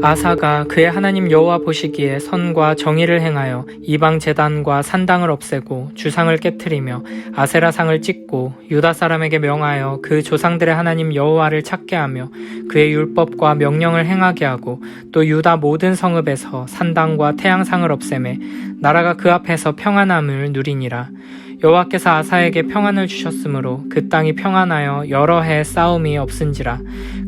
아사가 그의 하나님 여호와 보시기에 선과 정의를 행하여 이방 제단과 산당을 없애고 주상을 깨트리며 아세라상을 찢고 유다 사람에게 명하여 그 조상들의 하나님 여호와를 찾게 하며 그의 율법과 명령을 행하게 하고 또 유다 모든 성읍에서 산당과 태양상을 없애매 나라가 그 앞에서 평안함을 누리니라. 여호와께서 아사에게 평안을 주셨으므로 그 땅이 평안하여 여러 해 싸움이 없은지라.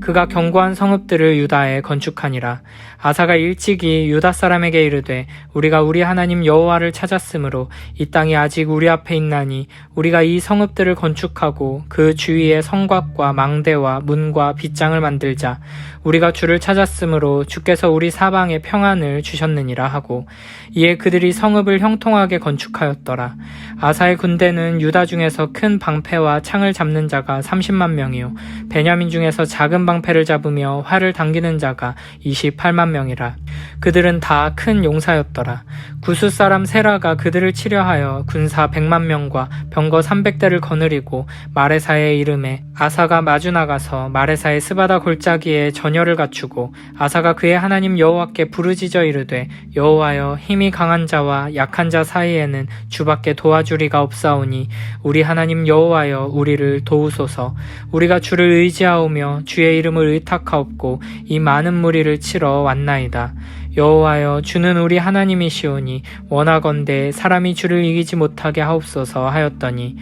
그가 견고한 성읍들을 유다에 건축하니라. 아사가 일찍이 유다 사람에게 이르되 우리가 우리 하나님 여호와를 찾았으므로 이 땅이 아직 우리 앞에 있나니 우리가 이 성읍들을 건축하고 그 주위에 성곽과 망대와 문과 빗장을 만들자. 우리가 주를 찾았으므로 주께서 우리 사방에 평안을 주셨느니라 하고 이에 그들이 성읍을 형통하게 건축하였더라. 아사의 군대는 유다 중에서 큰 방패와 창을 잡는 자가 30만 명이요 베냐민 중에서 작은 방패를 잡으며 활을 당기는 자가 28만 명이라. 그들은 다 큰 용사였더라. 구스 사람 세라가 그들을 치려하여 군사 100만 명과 병거 300대를 거느리고 마레사의 이름에 아사가 마주 나가서 마레사의 스바다 골짜기에 전열을 갖추고 아사가 그의 하나님 여호와께 부르짖어 이르되 여호와여 힘이 강한 자와 약한 자 사이에는 주밖에 도와주리가 없사오니 우리 하나님 여호와여 우리를 도우소서. 우리가 주를 의지하오며 주의 이름을 의탁하옵고 이 많은 무리를 치러 왔나이다. 여호와여 주는 우리 하나님이시오니 원하건대 사람이 주를 이기지 못하게 하옵소서 하였더니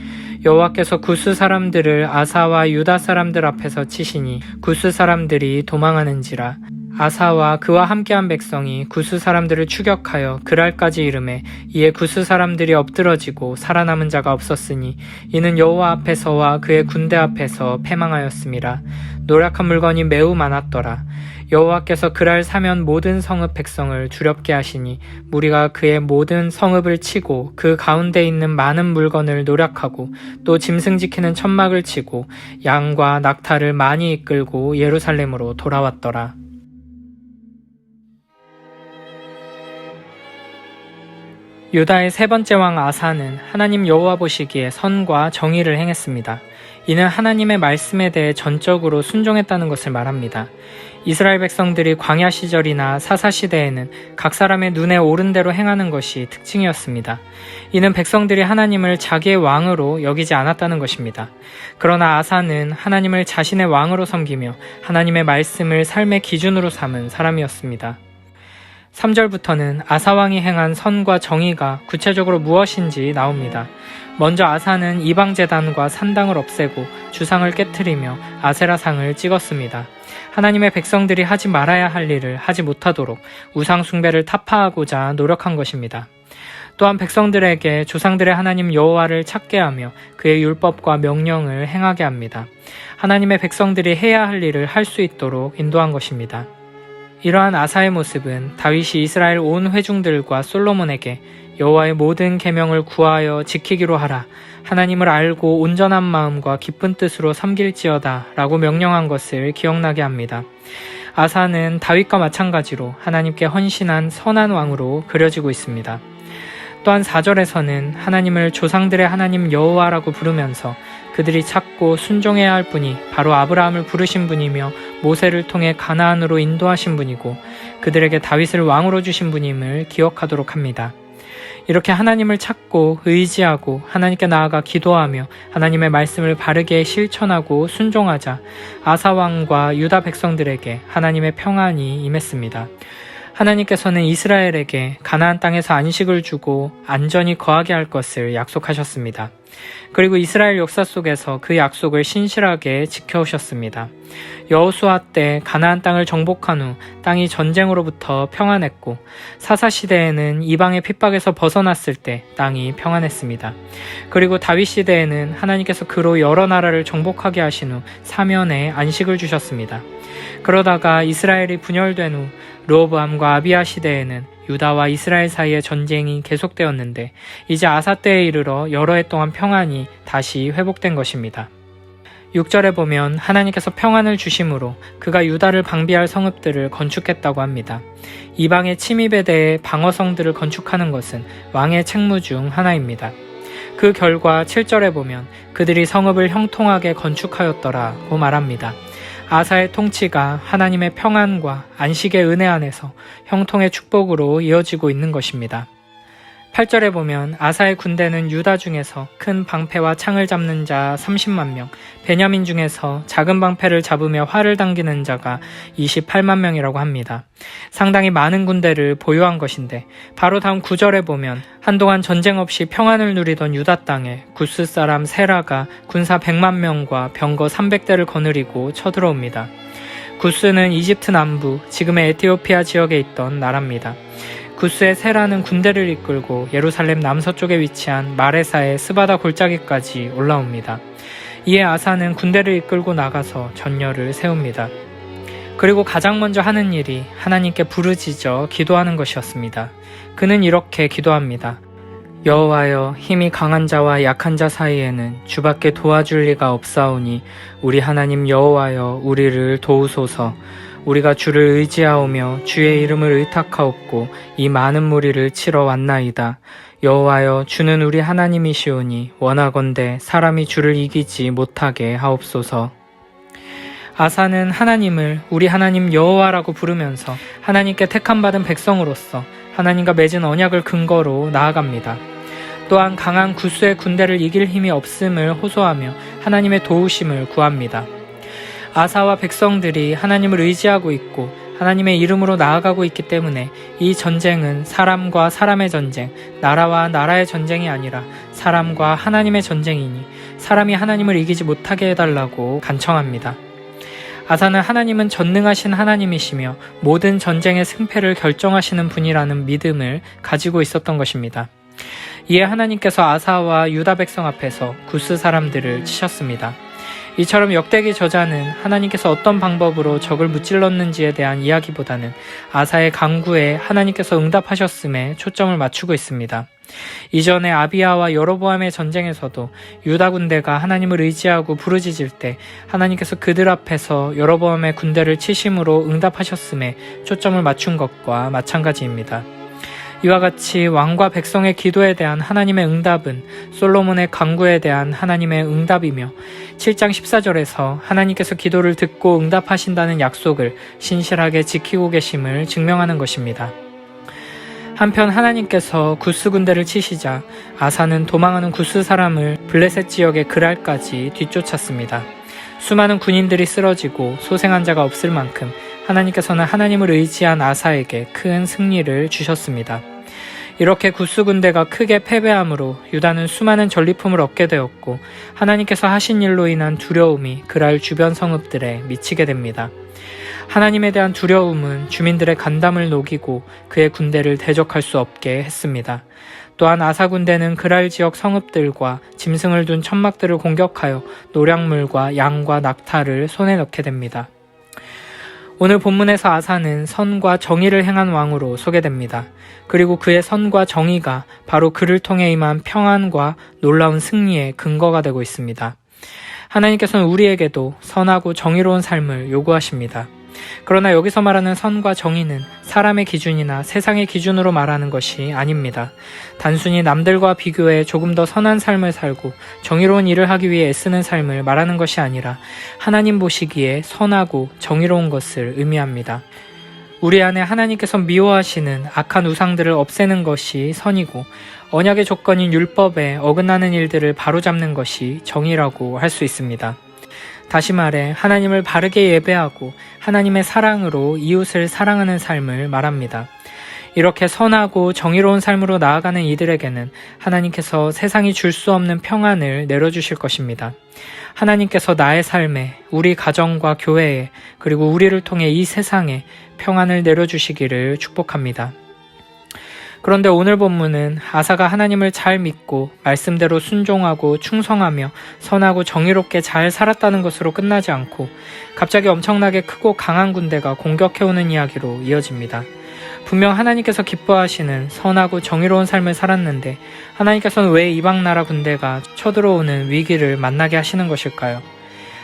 여호와께서 구스 사람들을 아사와 유다 사람들 앞에서 치시니 구스 사람들이 도망하는지라. 아사와 그와 함께한 백성이 구스 사람들을 추격하여 그랄까지 이르매 이에 구스 사람들이 엎드러지고 살아남은 자가 없었으니 이는 여호와 앞에서와 그의 군대 앞에서 패망하였음이라. 노력한 물건이 매우 많았더라. 여호와께서 그랄 사면 모든 성읍 백성을 두렵게 하시니 무리가 그의 모든 성읍을 치고 그 가운데 있는 많은 물건을 노력하고 또 짐승 지키는 천막을 치고 양과 낙타를 많이 이끌고 예루살렘으로 돌아왔더라. 유다의 세 번째 왕 아사는 하나님 여호와 보시기에 선과 정의를 행했습니다. 이는 하나님의 말씀에 대해 전적으로 순종했다는 것을 말합니다. 이스라엘 백성들이 광야 시절이나 사사 시대에는 각 사람의 눈에 오른 대로 행하는 것이 특징이었습니다. 이는 백성들이 하나님을 자기의 왕으로 여기지 않았다는 것입니다. 그러나 아사는 하나님을 자신의 왕으로 섬기며 하나님의 말씀을 삶의 기준으로 삼은 사람이었습니다. 3절부터는 아사왕이 행한 선과 정의가 구체적으로 무엇인지 나옵니다. 먼저 아사는 이방제단과 산당을 없애고 주상을 깨트리며 아세라상을 찍었습니다. 하나님의 백성들이 하지 말아야 할 일을 하지 못하도록 우상 숭배를 타파하고자 노력한 것입니다. 또한 백성들에게 조상들의 하나님 여호와를 찾게 하며 그의 율법과 명령을 행하게 합니다. 하나님의 백성들이 해야 할 일을 할 수 있도록 인도한 것입니다. 이러한 아사의 모습은 다윗이 이스라엘 온 회중들과 솔로몬에게 여호와의 모든 계명을 구하여 지키기로 하라. 하나님을 알고 온전한 마음과 기쁜 뜻으로 섬길지어다 라고 명령한 것을 기억나게 합니다. 아사는 다윗과 마찬가지로 하나님께 헌신한 선한 왕으로 그려지고 있습니다. 또한 4절에서는 하나님을 조상들의 하나님 여호와라고 부르면서 그들이 찾고 순종해야 할 분이 바로 아브라함을 부르신 분이며 모세를 통해 가나안으로 인도하신 분이고 그들에게 다윗을 왕으로 주신 분임을 기억하도록 합니다. 이렇게 하나님을 찾고 의지하고 하나님께 나아가 기도하며 하나님의 말씀을 바르게 실천하고 순종하자 아사 왕과 유다 백성들에게 하나님의 평안이 임했습니다. 하나님께서는 이스라엘에게 가나안 땅에서 안식을 주고 안전히 거하게 할 것을 약속하셨습니다. 그리고 이스라엘 역사 속에서 그 약속을 신실하게 지켜오셨습니다. 여호수아 때 가나안 땅을 정복한 후 땅이 전쟁으로부터 평안했고 사사 시대에는 이방의 핍박에서 벗어났을 때 땅이 평안했습니다. 그리고 다윗 시대에는 하나님께서 그로 여러 나라를 정복하게 하신 후 사면에 안식을 주셨습니다. 그러다가 이스라엘이 분열된 후 르호보암과 아비야 시대에는 유다와 이스라엘 사이의 전쟁이 계속되었는데 이제 아사 때에 이르러 여러 해 동안 평안이 다시 회복된 것입니다. 6절에 보면 하나님께서 평안을 주심으로 그가 유다를 방비할 성읍들을 건축했다고 합니다. 이방의 침입에 대해 방어성들을 건축하는 것은 왕의 책무 중 하나입니다. 그 결과 7절에 보면 그들이 성읍을 형통하게 건축하였더라고 말합니다. 아사의 통치가 하나님의 평안과 안식의 은혜 안에서 형통의 축복으로 이어지고 있는 것입니다. 8절에 보면 아사의 군대는 유다 중에서 큰 방패와 창을 잡는 자 30만 명, 베냐민 중에서 작은 방패를 잡으며 활을 당기는 자가 28만 명이라고 합니다. 상당히 많은 군대를 보유한 것인데 바로 다음 9절에 보면 한동안 전쟁 없이 평안을 누리던 유다 땅에 구스 사람 세라가 군사 100만 명과 병거 300대를 거느리고 쳐들어옵니다. 구스는 이집트 남부, 지금의 에티오피아 지역에 있던 나라입니다. 구스의 세라는 군대를 이끌고 예루살렘 남서쪽에 위치한 마레사의 스바다 골짜기까지 올라옵니다. 이에 아사는 군대를 이끌고 나가서 전열을 세웁니다. 그리고 가장 먼저 하는 일이 하나님께 부르짖어 기도하는 것이었습니다. 그는 이렇게 기도합니다. 여호와여, 힘이 강한 자와 약한 자 사이에는 주밖에 도와줄 리가 없사오니 우리 하나님 여호와여, 우리를 도우소서. 우리가 주를 의지하오며 주의 이름을 의탁하옵고 이 많은 무리를 치러 왔나이다. 여호와여, 주는 우리 하나님이시오니 원하건대 사람이 주를 이기지 못하게 하옵소서. 아사는 하나님을 우리 하나님 여호와라고 부르면서 하나님께 택함받은 백성으로서 하나님과 맺은 언약을 근거로 나아갑니다. 또한 강한 구스의 군대를 이길 힘이 없음을 호소하며 하나님의 도우심을 구합니다. 아사와 백성들이 하나님을 의지하고 있고 하나님의 이름으로 나아가고 있기 때문에 이 전쟁은 사람과 사람의 전쟁, 나라와 나라의 전쟁이 아니라 사람과 하나님의 전쟁이니 사람이 하나님을 이기지 못하게 해달라고 간청합니다. 아사는 하나님은 전능하신 하나님이시며 모든 전쟁의 승패를 결정하시는 분이라는 믿음을 가지고 있었던 것입니다. 이에 하나님께서 아사와 유다 백성 앞에서 구스 사람들을 치셨습니다. 이처럼 역대기 저자는 하나님께서 어떤 방법으로 적을 무찔렀는지에 대한 이야기보다는 아사의 간구에 하나님께서 응답하셨음에 초점을 맞추고 있습니다. 이전에 아비야와 여로보암의 전쟁에서도 유다 군대가 하나님을 의지하고 부르짖을 때 하나님께서 그들 앞에서 여로보암의 군대를 치심으로 응답하셨음에 초점을 맞춘 것과 마찬가지입니다. 이와 같이 왕과 백성의 기도에 대한 하나님의 응답은 솔로몬의 간구에 대한 하나님의 응답이며 7장 14절에서 하나님께서 기도를 듣고 응답하신다는 약속을 신실하게 지키고 계심을 증명하는 것입니다. 한편 하나님께서 구스 군대를 치시자 아사는 도망하는 구스 사람을 블레셋 지역의 그랄까지 뒤쫓았습니다. 수많은 군인들이 쓰러지고 소생한 자가 없을 만큼 하나님께서는 하나님을 의지한 아사에게 큰 승리를 주셨습니다. 이렇게 구스 군대가 크게 패배함으로 유다는 수많은 전리품을 얻게 되었고 하나님께서 하신 일로 인한 두려움이 그랄 주변 성읍들에 미치게 됩니다. 하나님에 대한 두려움은 주민들의 간담을 녹이고 그의 군대를 대적할 수 없게 했습니다. 또한 아사 군대는 그랄 지역 성읍들과 짐승을 둔 천막들을 공격하여 노략물과 양과 낙타를 손에 넣게 됩니다. 오늘 본문에서 아사는 선과 정의를 행한 왕으로 소개됩니다. 그리고 그의 선과 정의가 바로 그를 통해 임한 평안과 놀라운 승리의 근거가 되고 있습니다. 하나님께서는 우리에게도 선하고 정의로운 삶을 요구하십니다. 그러나 여기서 말하는 선과 정의는 사람의 기준이나 세상의 기준으로 말하는 것이 아닙니다. 단순히 남들과 비교해 조금 더 선한 삶을 살고 정의로운 일을 하기 위해 애쓰는 삶을 말하는 것이 아니라 하나님 보시기에 선하고 정의로운 것을 의미합니다. 우리 안에 하나님께서 미워하시는 악한 우상들을 없애는 것이 선이고 언약의 조건인 율법에 어긋나는 일들을 바로잡는 것이 정의라고 할 수 있습니다. 다시 말해 하나님을 바르게 예배하고 하나님의 사랑으로 이웃을 사랑하는 삶을 말합니다. 이렇게 선하고 정의로운 삶으로 나아가는 이들에게는 하나님께서 세상이 줄 수 없는 평안을 내려주실 것입니다. 하나님께서 나의 삶에, 우리 가정과 교회에, 그리고 우리를 통해 이 세상에 평안을 내려주시기를 축복합니다. 그런데 오늘 본문은 아사가 하나님을 잘 믿고 말씀대로 순종하고 충성하며 선하고 정의롭게 잘 살았다는 것으로 끝나지 않고 갑자기 엄청나게 크고 강한 군대가 공격해오는 이야기로 이어집니다. 분명 하나님께서 기뻐하시는 선하고 정의로운 삶을 살았는데 하나님께서는 왜 이방 나라 군대가 쳐들어오는 위기를 만나게 하시는 것일까요?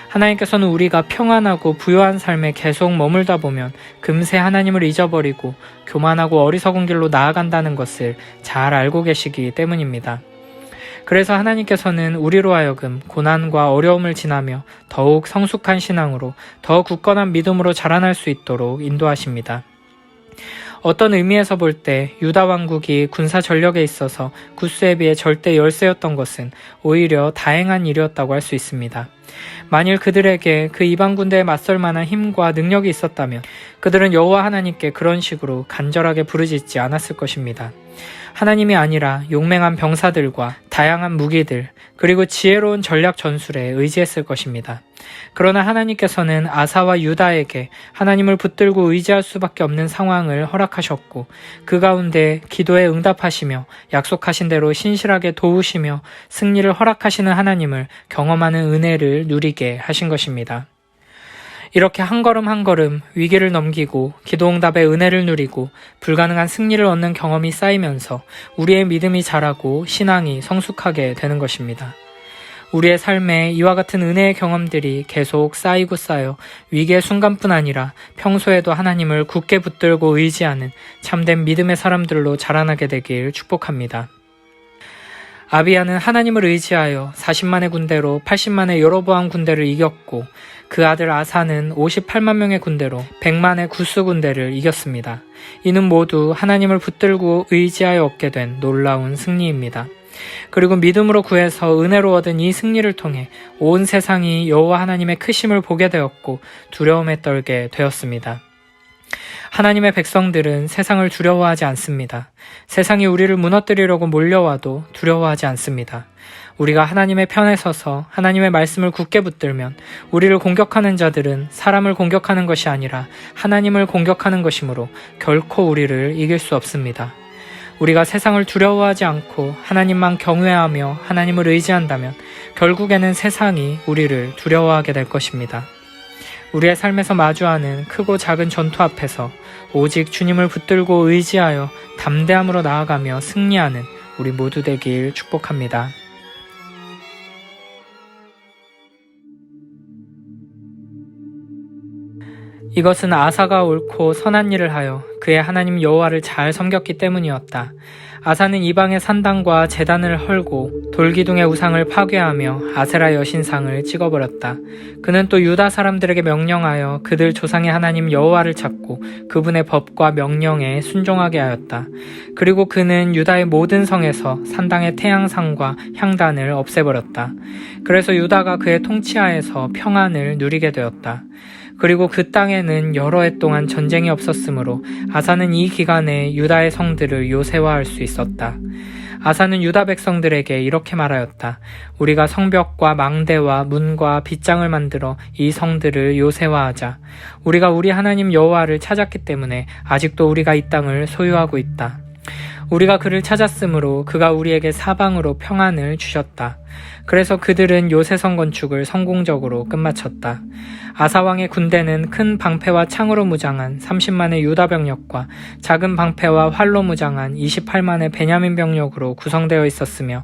하나님께서는 우리가 평안하고 부유한 삶에 계속 머물다 보면 금세 하나님을 잊어버리고 교만하고 어리석은 길로 나아간다는 것을 잘 알고 계시기 때문입니다. 그래서 하나님께서는 우리로 하여금 고난과 어려움을 지나며 더욱 성숙한 신앙으로 더 굳건한 믿음으로 자라날 수 있도록 인도하십니다. 어떤 의미에서 볼 때 유다 왕국이 군사 전력에 있어서 구스에 비해 절대 열세였던 것은 오히려 다행한 일이었다고 할 수 있습니다. 만일 그들에게 그 이방 군대에 맞설 만한 힘과 능력이 있었다면 그들은 여호와 하나님께 그런 식으로 간절하게 부르짖지 않았을 것입니다. 하나님이 아니라 용맹한 병사들과 다양한 무기들 그리고 지혜로운 전략 전술에 의지했을 것입니다. 그러나 하나님께서는 아사와 유다에게 하나님을 붙들고 의지할 수밖에 없는 상황을 허락하셨고 그 가운데 기도에 응답하시며 약속하신 대로 신실하게 도우시며 승리를 허락하시는 하나님을 경험하는 은혜를 누리게 하신 것입니다. 이렇게 한 걸음 한 걸음 위기를 넘기고 기도응답의 은혜를 누리고 불가능한 승리를 얻는 경험이 쌓이면서 우리의 믿음이 자라고 신앙이 성숙하게 되는 것입니다. 우리의 삶에 이와 같은 은혜의 경험들이 계속 쌓이고 쌓여 위기의 순간뿐 아니라 평소에도 하나님을 굳게 붙들고 의지하는 참된 믿음의 사람들로 자라나게 되길 축복합니다. 아비야는 하나님을 의지하여 40만의 군대로 80만의 여로보암 군대를 이겼고 그 아들 아사는 58만 명의 군대로 100만의 구스 군대를 이겼습니다. 이는 모두 하나님을 붙들고 의지하여 얻게 된 놀라운 승리입니다. 그리고 믿음으로 구해서 은혜로 얻은 이 승리를 통해 온 세상이 여호와 하나님의 크심을 보게 되었고 두려움에 떨게 되었습니다. 하나님의 백성들은 세상을 두려워하지 않습니다. 세상이 우리를 무너뜨리려고 몰려와도 두려워하지 않습니다. 우리가 하나님의 편에 서서 하나님의 말씀을 굳게 붙들면 우리를 공격하는 자들은 사람을 공격하는 것이 아니라 하나님을 공격하는 것이므로 결코 우리를 이길 수 없습니다. 우리가 세상을 두려워하지 않고 하나님만 경외하며 하나님을 의지한다면 결국에는 세상이 우리를 두려워하게 될 것입니다. 우리의 삶에서 마주하는 크고 작은 전투 앞에서 오직 주님을 붙들고 의지하여 담대함으로 나아가며 승리하는 우리 모두 되길 축복합니다. 이것은 아사가 옳고 선한 일을 하여 그의 하나님 여호와를 잘 섬겼기 때문이었다. 아사는 이방의 산당과 제단을 헐고 돌기둥의 우상을 파괴하며 아세라 여신상을 찍어버렸다. 그는 또 유다 사람들에게 명령하여 그들 조상의 하나님 여호와를 찾고 그분의 법과 명령에 순종하게 하였다. 그리고 그는 유다의 모든 성에서 산당의 태양상과 향단을 없애버렸다. 그래서 유다가 그의 통치하에서 평안을 누리게 되었다. 그리고 그 땅에는 여러 해 동안 전쟁이 없었으므로 아사는 이 기간에 유다의 성들을 요새화할 수 있었다. 아사는 유다 백성들에게 이렇게 말하였다. 우리가 성벽과 망대와 문과 빗장을 만들어 이 성들을 요새화하자. 우리가 우리 하나님 여호와를 찾았기 때문에 아직도 우리가 이 땅을 소유하고 있다. 우리가 그를 찾았으므로 그가 우리에게 사방으로 평안을 주셨다. 그래서 그들은 요새성 건축을 성공적으로 끝마쳤다. 아사왕의 군대는 큰 방패와 창으로 무장한 30만의 유다 병력과 작은 방패와 활로 무장한 28만의 베냐민 병력으로 구성되어 있었으며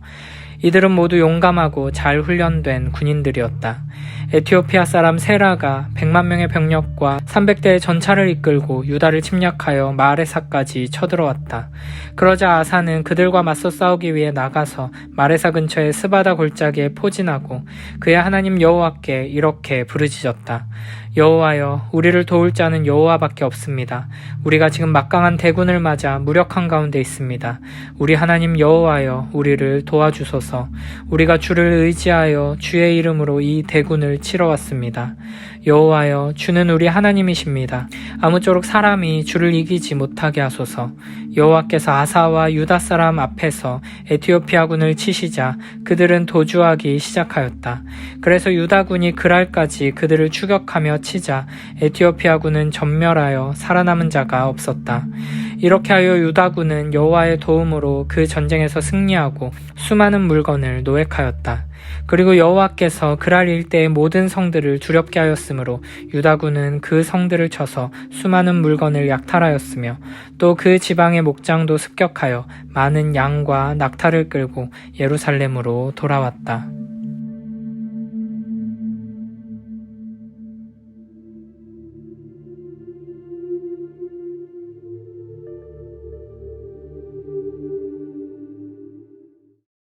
이들은 모두 용감하고 잘 훈련된 군인들이었다. 에티오피아 사람 세라가 100만 명의 병력과 300대의 전차를 이끌고 유다를 침략하여 마레사까지 쳐들어왔다. 그러자 아사는 그들과 맞서 싸우기 위해 나가서 마레사 근처의 스바다 골짜기에 포진하고 그의 하나님 여호와께 이렇게 부르짖었다. 여호와여, 우리를 도울 자는 여호와밖에 없습니다. 우리가 지금 막강한 대군을 맞아 무력한 가운데 있습니다. 우리 하나님 여호와여, 우리를 도와주소서. 우리가 주를 의지하여 주의 이름으로 이 대군을 치러 왔습니다. 여호와여, 주는 우리 하나님이십니다. 아무쪼록 사람이 주를 이기지 못하게 하소서. 여호와께서 아사와 유다 사람 앞에서 에티오피아군을 치시자 그들은 도주하기 시작하였다. 그래서 유다군이 그랄까지 그들을 추격하며 치자 에티오피아군은 전멸하여 살아남은 자가 없었다. 이렇게 하여 유다군은 여호와의 도움으로 그 전쟁에서 승리하고 수많은 물건을 노획하였다. 그리고 여호와께서 그랄 일대의 모든 성들을 두렵게 하였으므로 유다군은 그 성들을 쳐서 수많은 물건을 약탈하였으며 또 그 지방의 목장도 습격하여 많은 양과 낙타를 끌고 예루살렘으로 돌아왔다.